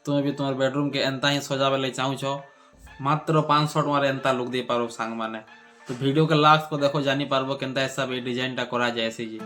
तुम्हें भी तुम्हारे बेडरूम के एंता ही सजावे ले चाहूँ मात्र 500 टकर एंता लुक दे पारो सांग माने। तो वीडियो के लास्ट को देखो जानी पारबो केनता हिसाब ये डिजाइन टा करा जाए से जी।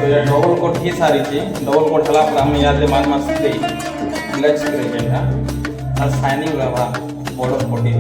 तो ये डबल कोट ही सारी थी। डबल कोट हला पर हम याद मान मास दे फ्लेक्स करे बेटा आ शाइनिंग लगा बॉर्डर कोटी।